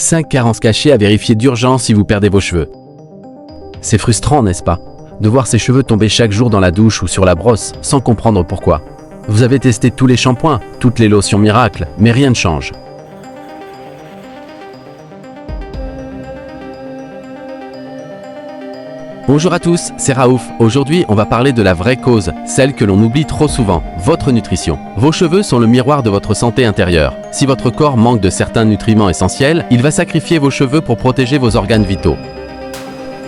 5 carences cachées à vérifier d'urgence si vous perdez vos cheveux. C'est frustrant, n'est-ce pas? De voir ses cheveux tomber chaque jour dans la douche ou sur la brosse, sans comprendre pourquoi. Vous avez testé tous les shampoings, toutes les lotions miracles, mais rien ne change. Bonjour à tous, c'est Raouf. Aujourd'hui, on va parler de la vraie cause, celle que l'on oublie trop souvent, votre nutrition. Vos cheveux sont le miroir de votre santé intérieure. Si votre corps manque de certains nutriments essentiels, il va sacrifier vos cheveux pour protéger vos organes vitaux.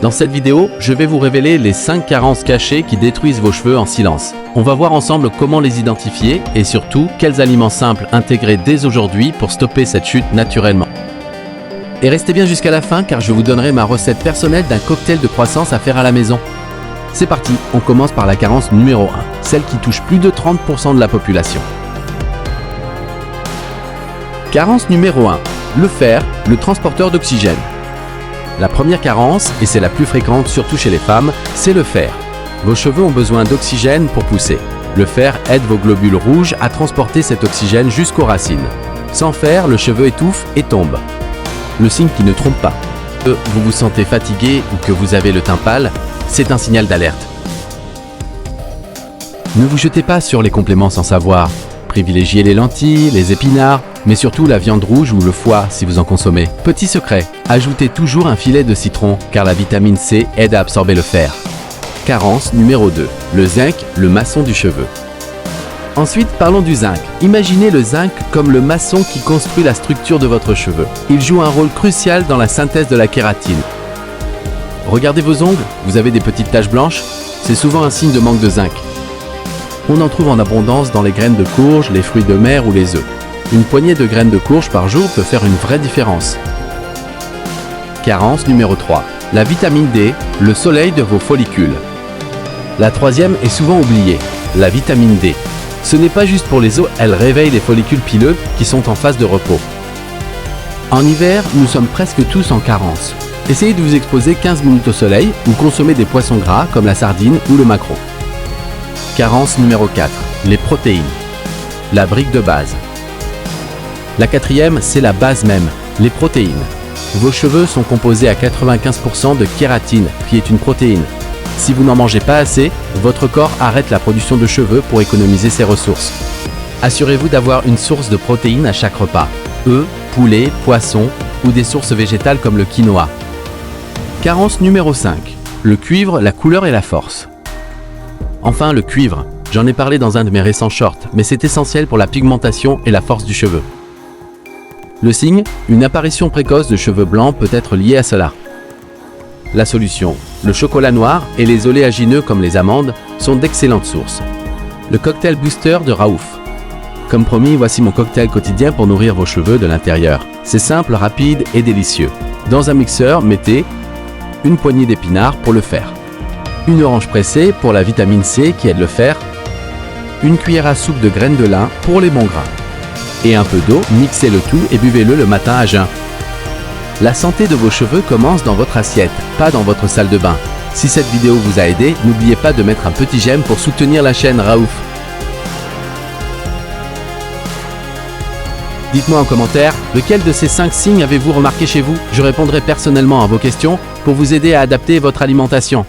Dans cette vidéo, je vais vous révéler les 5 carences cachées qui détruisent vos cheveux en silence. On va voir ensemble comment les identifier et surtout, quels aliments simples intégrer dès aujourd'hui pour stopper cette chute naturellement. Et restez bien jusqu'à la fin car je vous donnerai ma recette personnelle d'un cocktail de croissance à faire à la maison. C'est parti, on commence par la carence numéro 1, celle qui touche plus de 30% de la population. Carence numéro 1, le fer, le transporteur d'oxygène. La première carence, et c'est la plus fréquente surtout chez les femmes, c'est le fer. Vos cheveux ont besoin d'oxygène pour pousser. Le fer aide vos globules rouges à transporter cet oxygène jusqu'aux racines. Sans fer, le cheveu étouffe et tombe. Le signe qui ne trompe pas. Vous vous sentez fatigué ou que vous avez le teint pâle, c'est un signal d'alerte. Ne vous jetez pas sur les compléments sans savoir. Privilégiez les lentilles, les épinards, mais surtout la viande rouge ou le foie si vous en consommez. Petit secret, ajoutez toujours un filet de citron car la vitamine C aide à absorber le fer. Carence numéro 2, le zinc, le maçon du cheveu. Ensuite, parlons du zinc. Imaginez le zinc comme le maçon qui construit la structure de votre cheveu. Il joue un rôle crucial dans la synthèse de la kératine. Regardez vos ongles, vous avez des petites taches blanches, c'est souvent un signe de manque de zinc. On en trouve en abondance dans les graines de courge, les fruits de mer ou les œufs. Une poignée de graines de courge par jour peut faire une vraie différence. Carence numéro 3. La vitamine D, le soleil de vos follicules. La troisième est souvent oubliée, la vitamine D. Ce n'est pas juste pour les os, elle réveille les follicules pileux qui sont en phase de repos. En hiver, nous sommes presque tous en carence. Essayez de vous exposer 15 minutes au soleil ou consommer des poissons gras comme la sardine ou le maquereau. Carence numéro 4. Les protéines. La brique de base. La quatrième, c'est la base même, les protéines. Vos cheveux sont composés à 95% de kératine, qui est une protéine. Si vous n'en mangez pas assez, votre corps arrête la production de cheveux pour économiser ses ressources. Assurez-vous d'avoir une source de protéines à chaque repas. Œufs, poulet, poissons ou des sources végétales comme le quinoa. Carence numéro 5. Le cuivre, la couleur et la force. Enfin, le cuivre. J'en ai parlé dans un de mes récents shorts, mais c'est essentiel pour la pigmentation et la force du cheveu. Le signe, une apparition précoce de cheveux blancs peut être liée à cela. La solution, le chocolat noir et les oléagineux comme les amandes sont d'excellentes sources. Le cocktail booster de Raouf. Comme promis, voici mon cocktail quotidien pour nourrir vos cheveux de l'intérieur. C'est simple, rapide et délicieux. Dans un mixeur, mettez une poignée d'épinards pour le fer, une orange pressée pour la vitamine C qui aide le fer, une cuillère à soupe de graines de lin pour les bons gras, et un peu d'eau, mixez le tout et buvez-le le matin à jeun. La santé de vos cheveux commence dans votre assiette, pas dans votre salle de bain. Si cette vidéo vous a aidé, n'oubliez pas de mettre un petit j'aime pour soutenir la chaîne Raouf. Dites-moi en commentaire, lequel de ces 5 signes avez-vous remarqué chez vous? Je répondrai personnellement à vos questions pour vous aider à adapter votre alimentation.